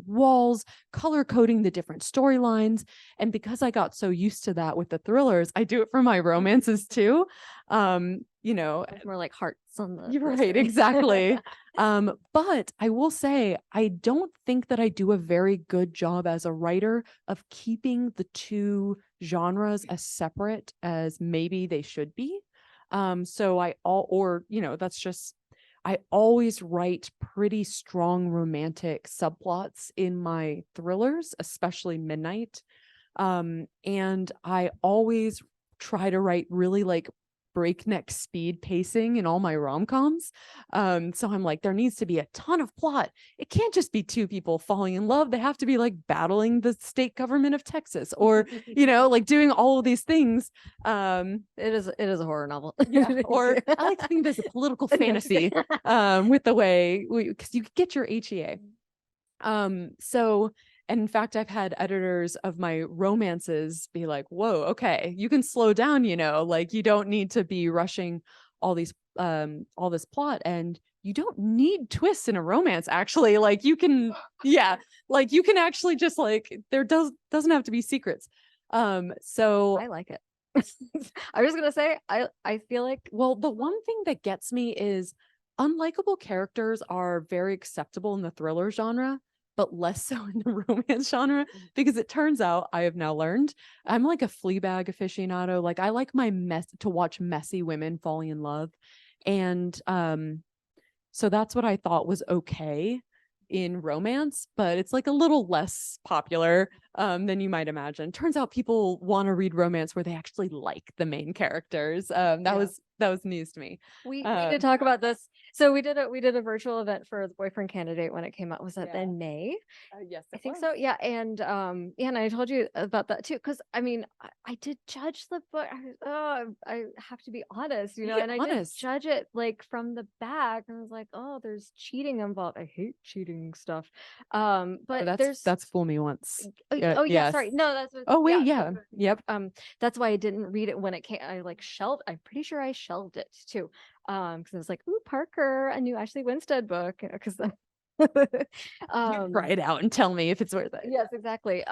walls, color coding the different storylines. And because I got so used to that with the thrillers, I do it for my romances too. It's more like hearts on the You're right, exactly. But I will say, I don't think that I do a very good job as a writer of keeping the two genres as separate as maybe they should be. So I always write pretty strong romantic subplots in my thrillers, especially Midnight. And I always try to write really like breakneck speed pacing in all my rom-coms. So I'm like, there needs to be a ton of plot. It can't just be two people falling in love. They have to be like battling the state government of Texas, or like doing all of these things. It is a horror novel. Yeah, or I like to think there's a political fantasy with the way because you get your HEA. So, and in fact, I've had editors of my romances be like, whoa, okay, you can slow down, like you don't need to be rushing all this plot, and you don't need twists in a romance, actually. Like you can, yeah, like you can actually just like, doesn't have to be secrets. So I like it. I was gonna say, I feel like, well, the one thing that gets me is unlikable characters are very acceptable in the thriller genre, but less so in the romance genre, because it turns out, I have now learned, I'm like a Fleabag aficionado. Like I like to watch messy women falling in love. And so that's what I thought was okay in romance, but it's like a little less popular than you might imagine. Turns out people want to read romance where they actually like the main characters. That was news to me. we did talk about this. So we did a virtual event for the Boyfriend Candidate when it came out. Was that in May? Yes, I think so. Yeah. And and I told you about that too. Cause I mean, I did judge the book. I have to be honest, and I did judge it like from the back, and I was like, oh, there's cheating involved. I hate cheating stuff. But that's Fool Me Once. Yeah, sorry. No, that's what, oh wait, yeah. Yep. That's why I didn't read it when it came. I like shelved. I'm pretty sure I shelved it too. Because I was like, ooh, Parker, a new Ashley Winstead book. Because try it out and tell me if it's worth it. Yes, exactly.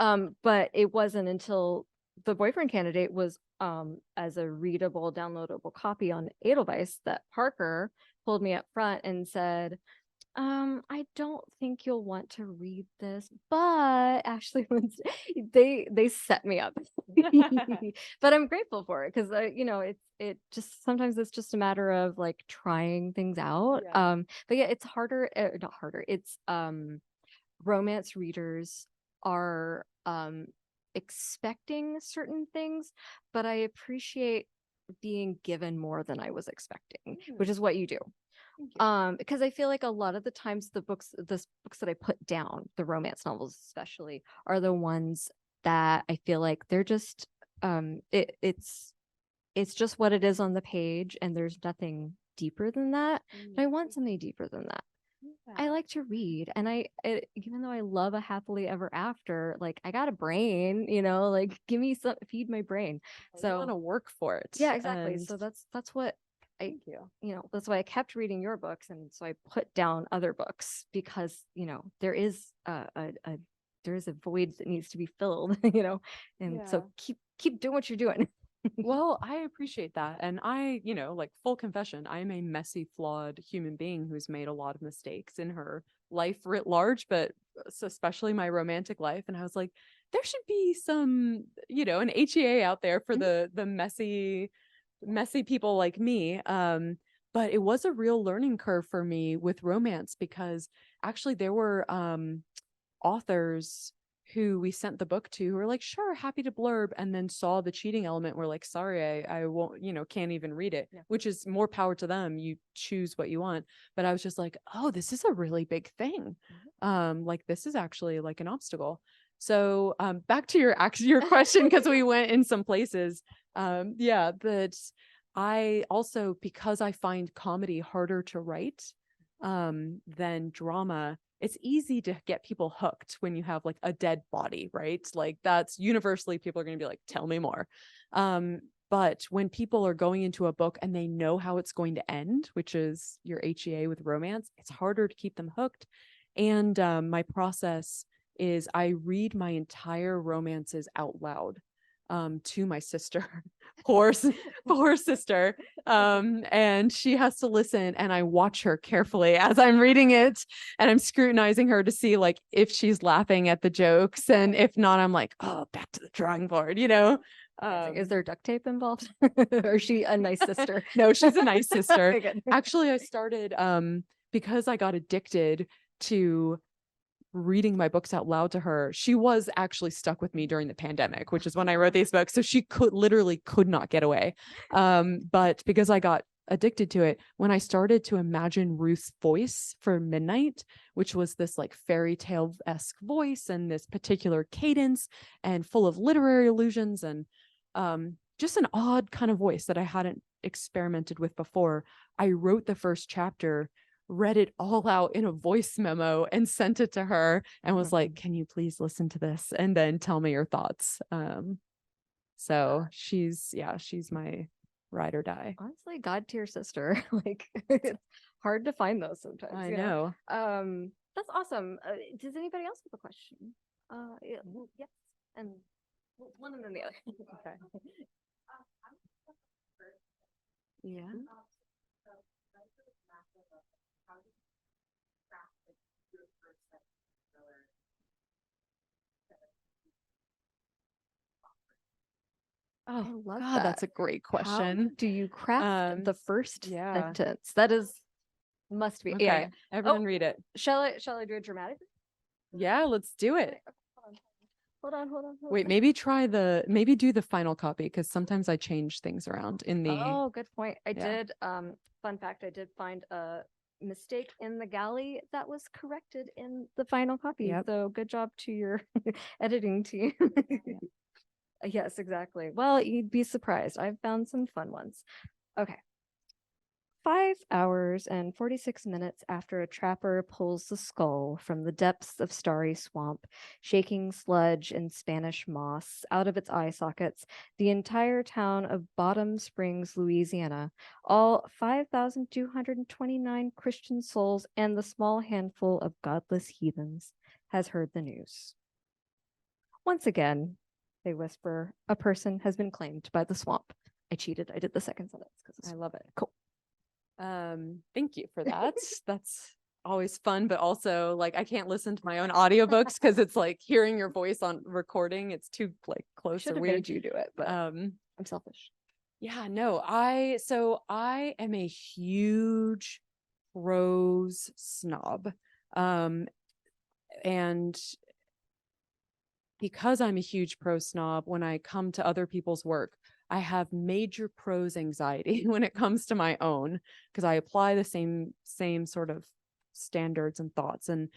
But it wasn't until the Boyfriend Candidate was as a readable, downloadable copy on Edelweiss that Parker pulled me up front and said, I don't think you'll want to read this, but Ashley Winstead, they set me up. But I'm grateful for it because it just sometimes it's just a matter of like trying things out. Yeah. But yeah, it's harder, not harder. It's romance readers are expecting certain things, but I appreciate being given more than I was expecting, which is what you do. Because I feel like a lot of the times the books that I put down, the romance novels especially, are the ones that I feel like they're just it's just what it is on the page and there's nothing deeper than that. But I want something deeper than that. I like to read, and even though I love a happily ever after, like I got a brain, like give me some, feed my brain. You want So to work for it. yeah, exactly. And So that's what I, thank you. that's why I kept reading your books, and so I put down other books because there is there is a void that needs to be filled, and so keep doing what you're doing. Well, I appreciate that. And I, like full confession, I'm a messy, flawed human being who's made a lot of mistakes in her life writ large, but especially my romantic life. And I was like, there should be some, an HEA out there for the messy people like me. But it was a real learning curve for me with romance because actually there were authors who we sent the book to who were like, sure, happy to blurb, and then saw the cheating element. We're like, sorry, I won't, can't even read it, which is more power to them. You choose what you want. But I was just like, oh, this is a really big thing. Like this is actually like an obstacle. So back to your question, because we went in some places. But I also, because I find comedy harder to write than drama, it's easy to get people hooked when you have like a dead body, right? Like that's universally people are going to be like, tell me more. But when people are going into a book and they know how it's going to end, which is your HEA with romance, it's harder to keep them hooked. And my process is I read my entire romances out loud to my sister, poor sister. And she has to listen, and I watch her carefully as I'm reading it, and I'm scrutinizing her to see like if she's laughing at the jokes, and if not, I'm like, oh, back to the drawing board, Is there duct tape involved? Or is she a nice sister? No, she's a nice sister. Okay, good. Actually, I started because I got addicted to reading my books out loud to her. She was actually stuck with me during the pandemic, which is when I wrote these books. So she could not get away. But because I got addicted to it, when I started to imagine Ruth's voice for Midnight, which was this like fairy tale-esque voice and this particular cadence and full of literary allusions and just an odd kind of voice that I hadn't experimented with before, I wrote the first chapter, read it all out in a voice memo, and sent it to her and was like, can you please listen to this and then tell me your thoughts? So she's my ride or die. Honestly, God tier sister. Like it's hard to find those sometimes. I know. That's awesome. Does anybody else have a question? Yes, and one and then the other. Okay. Yeah. Oh, love God, that. that's a great How question. do you craft the first yeah. sentence? That must be. Okay, Yeah. everyone read it. Shall I do it dramatically? Yeah, let's do it. Okay, hold on. Wait, maybe do the final copy, because sometimes I change things around in the. Oh, good point. I Yeah. did. Fun fact, I did find a mistake in the galley that was corrected in the final copy. Yep. So good job to your editing team. Yes, exactly. Well, you'd be surprised. I've found some fun ones. Okay. 5 hours and 46 minutes after a trapper pulls the skull from the depths of Starry Swamp, shaking sludge and Spanish moss out of its eye sockets, the entire town of Bottom Springs, Louisiana, all 5,229 Christian souls and the small handful of godless heathens, has heard the news. Once again, they whisper, a person has been claimed by the swamp. I cheated. I did the second sentence because I love it. Cool. Thank you for that. That's always fun, but also like I can't listen to my own audiobooks because it's like hearing your voice on recording. It's too like close Should or have weird. made you do it, but I'm selfish. Yeah, no, I am a huge prose snob. And because I'm a huge prose snob, when I come to other people's work, I have major prose anxiety when it comes to my own, because I apply the same sort of standards and thoughts, and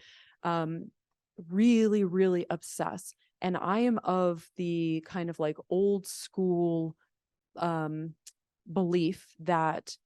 really, really obsess. And I am of the kind of like old school belief that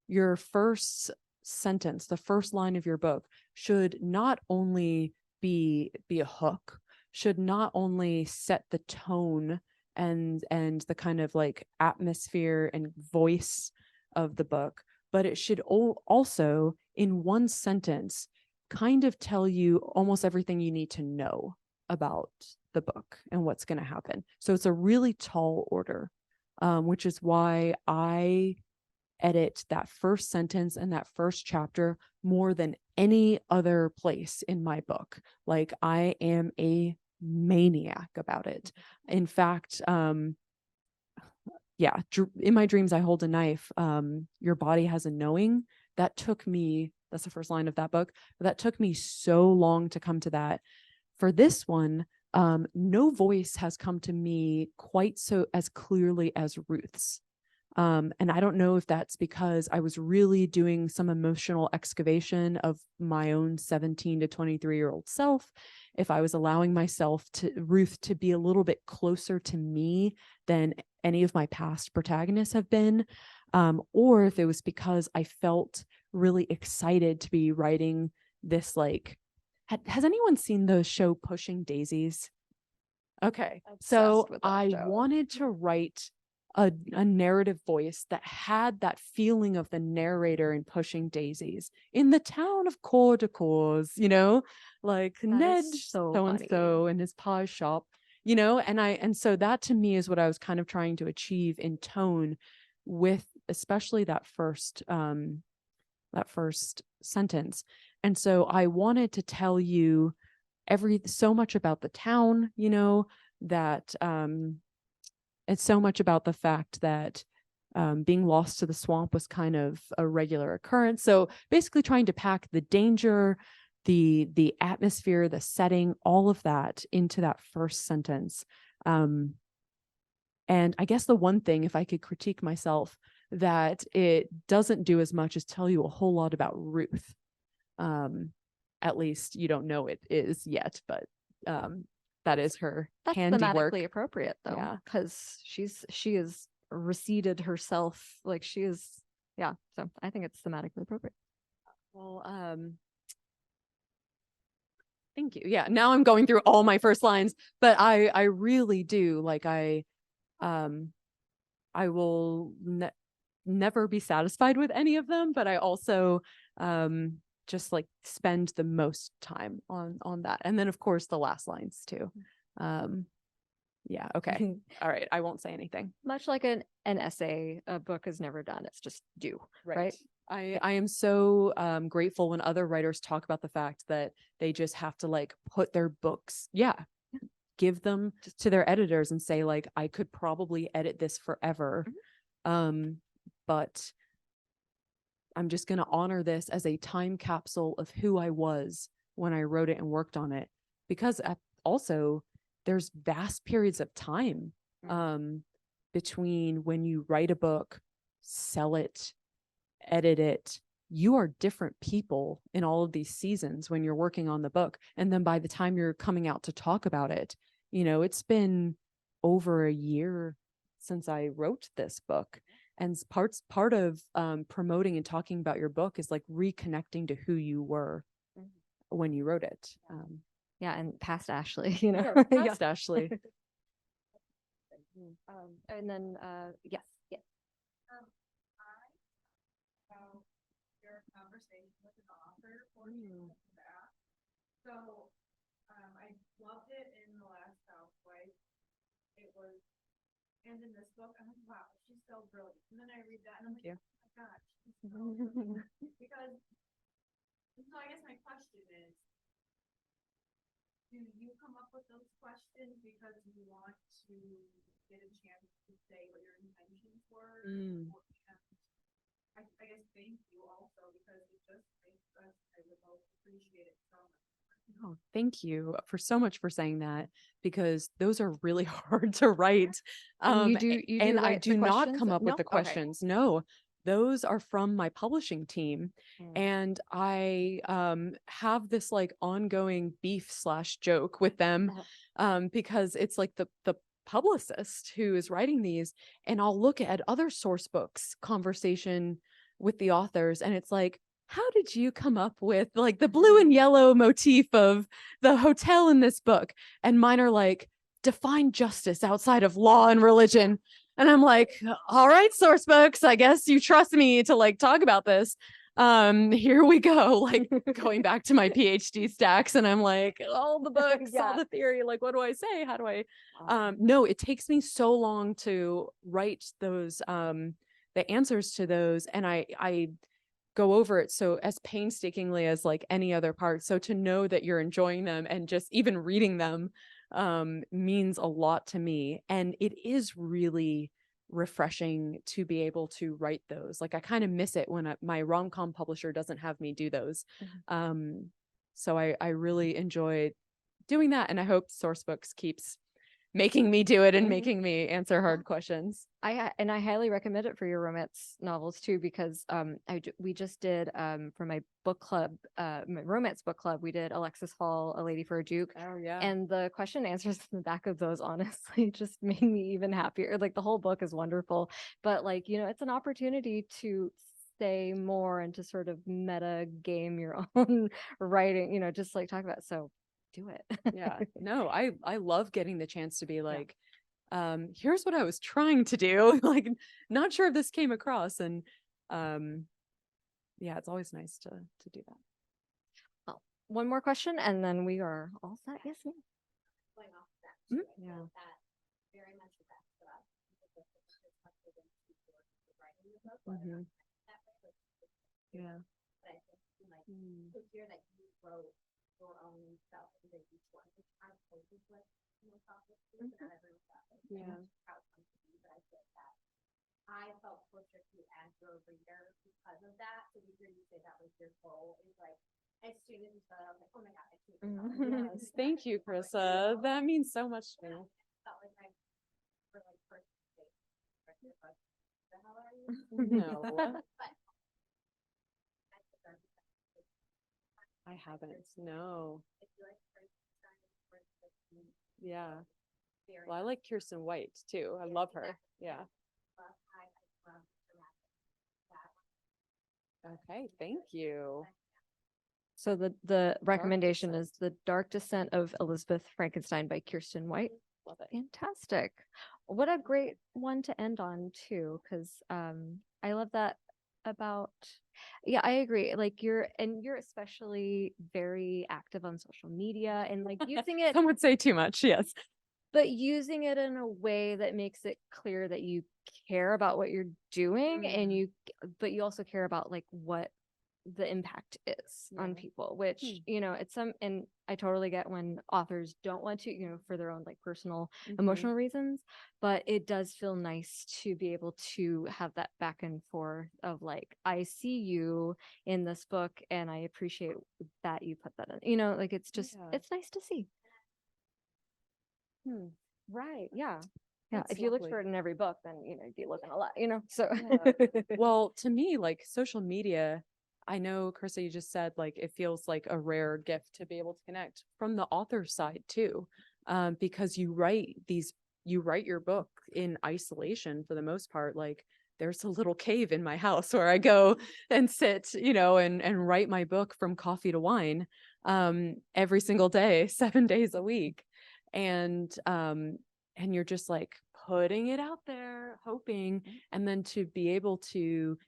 your first sentence, the first line of your book should not only be a hook, should not only set the tone and the kind of like atmosphere and voice of the book, but it should also in one sentence kind of tell you almost everything you need to know about the book and what's going to happen. So it's a really tall order, which is why I edit that first sentence and that first chapter more than any other place in my book. Like I am a maniac about it. In fact, yeah, in my dreams I hold a knife. Your body has a knowing. That took me, that's the first line of that book. That took me so long to come to that. For this one, no voice has come to me quite so as clearly as Ruth's. And I don't know if that's because I was really doing some emotional excavation of my own 17 to 23-year-old self, if I was allowing myself to Ruth to be a little bit closer to me than any of my past protagonists have been, or if it was because I felt really excited to be writing this. Like, has anyone seen the show Pushing Daisies? Okay, so I wanted to write a narrative voice that had that feeling of the narrator in Pushing Daisies in the town of Coeur d'Alcourt, like that Ned so-and-so in his pie shop, and so that to me is what I was kind of trying to achieve in tone with especially that first sentence. And so I wanted to tell you so much about the town, that it's so much about the fact that being lost to the swamp was kind of a regular occurrence. So basically trying to pack the danger, the atmosphere, the setting, all of that into that first sentence. And I guess the one thing, if I could critique myself, that it doesn't do as much as tell you a whole lot about Ruth. At least you don't know it is yet, but that is her handiwork. Thematically appropriate though, because she is receded herself, like she is, so I think it's thematically appropriate. Well, thank you. Yeah, now I'm going through all my first lines, but I really do like I will never be satisfied with any of them, but I also just like spend the most time on that. And then of course the last lines too. Yeah, okay. All right, I won't say anything. Much like an essay, a book is never done, it's just due, right? I am so grateful when other writers talk about the fact that they just have to like put their books, give them to their editors and say like, I could probably edit this forever. But I'm just going to honor this as a time capsule of who I was when I wrote it and worked on it, because also there's vast periods of time between when you write a book, sell it, edit it. You are different people in all of these seasons when you're working on the book. And then by the time you're coming out to talk about it, it's been over a year since I wrote this book. And part of promoting and talking about your book is like reconnecting to who you were when you wrote it. And past Ashley, past Ashley. And then yes. Your conversation with an author or back. So I loved it in The Last Housewife. It was, and in this book, I'm like, wow, she's so brilliant. And then I read that and I'm like, oh my gosh, she's so brilliant. Because, so I guess my question is, do you come up with those questions because you want to get a chance to say what your intentions were? I guess thank you also, because it just makes us, I would both appreciate it so much. Oh, thank you for so much for saying that, because those are really hard to write. You do and I write do the not questions? come up with No? the questions. No, those are from my publishing team. And I have this like ongoing beef / joke with them because it's like the publicist who is writing these, and I'll look at other source books conversation with the authors, and it's like, how did you come up with like the blue and yellow motif of the hotel in this book? And mine are like, define justice outside of law and religion. And I'm like, all right, source books, I guess you trust me to like talk about this. Here we go, like going back to my PhD stacks, and I'm like, all the books, all the theory, like what do I say? How do I no, it takes me so long to write those the answers to those, and I go over it so as painstakingly as like any other part. So to know that you're enjoying them and just even reading them means a lot to me. And it is really refreshing to be able to write those. Like I kind of miss it when my rom-com publisher doesn't have me do those. So I really enjoy doing that. And I hope Sourcebooks keeps making me do it and making me answer hard questions. I highly recommend it for your romance novels too, because we just did for my book club, my romance book club, we did Alexis Hall, A Lady for a Duke. Oh yeah. And the question and answers in the back of those honestly just made me even happier. Like the whole book is wonderful, but like, you know, it's an opportunity to say more and to sort of meta game your own writing, you know, just like talk about it. So do it. Yeah. No, I love getting the chance to be like, here's what I was trying to do. Like, not sure if this came across. And yeah, it's always nice to do that. Well, one more question and then we are all set. Yes, ma'am. Going off that, Yeah. that very much of that stuff. Writing the book, that way, Yeah. but I think like to hear that you wrote your own stuff and that each one, which I totally with most authors do, but not everyone does. Yeah. How it comes to me, but I feel that I felt closer to as your reader because of that. So to hear you say that was your goal is like, as soon as you said it, I was like, oh my God, I can't. Yes. Thank you, Carissa. That means so much to me. Felt like I for like first date. The hell are you? No, But I haven't. No. I feel like Yeah. Well, I like Kirsten White too. I love her. Yeah. Okay. Thank you. So the recommendation is The Dark Descent of Elizabeth Frankenstein by Kirsten White. Love it. Fantastic. What a great one to end on too, because I love that about, yeah, I agree. Like you're especially very active on social media and like using it, Some would say too much. Yes. but using it in a way that makes it clear that you care about what you're doing and but you also care about like what the impact is on people, which, you know, it's and I totally get when authors don't want to, you know, for their own like personal emotional reasons, but it does feel nice to be able to have that back and forth of like, I see you in this book and I appreciate that you put that in, you know, like it's just, it's nice to see. Right. Yeah. Yeah. That's if you looked lovely. for it in every book, then, you know, you'd be looking a lot, you know, so. Well, to me, like social media, I know, Carissa, you just said like it feels like a rare gift to be able to connect from the author side too, because you write your book in isolation for the most part. Like there's a little cave in my house where I go and sit, you know, and write my book from coffee to wine, every single day, 7 days a week, and you're just like putting it out there, hoping, and then to be able to,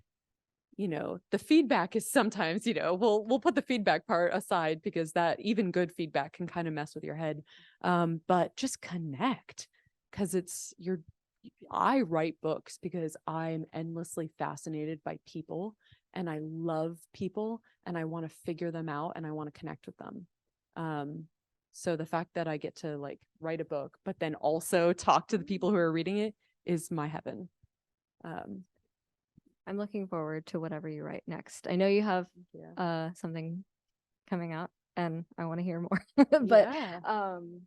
you know, the feedback is sometimes, you know, we'll put the feedback part aside because that even good feedback can kind of mess with your head. But just connect, because I write books because I'm endlessly fascinated by people and I love people and I want to figure them out and I want to connect with them. So the fact that I get to like write a book, but then also talk to the people who are reading it is my heaven. I'm looking forward to whatever you write next. I know you have something coming out and I want to hear more. But I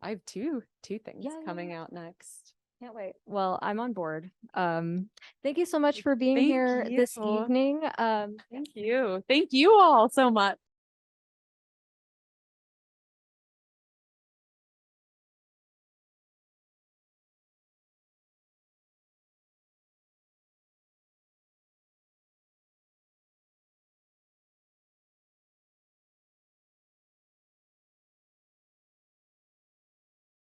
have two things coming out next. Can't wait. Well, I'm on board. Thank you so much for being Thank here this you. evening. Thank you. Thank you all so much.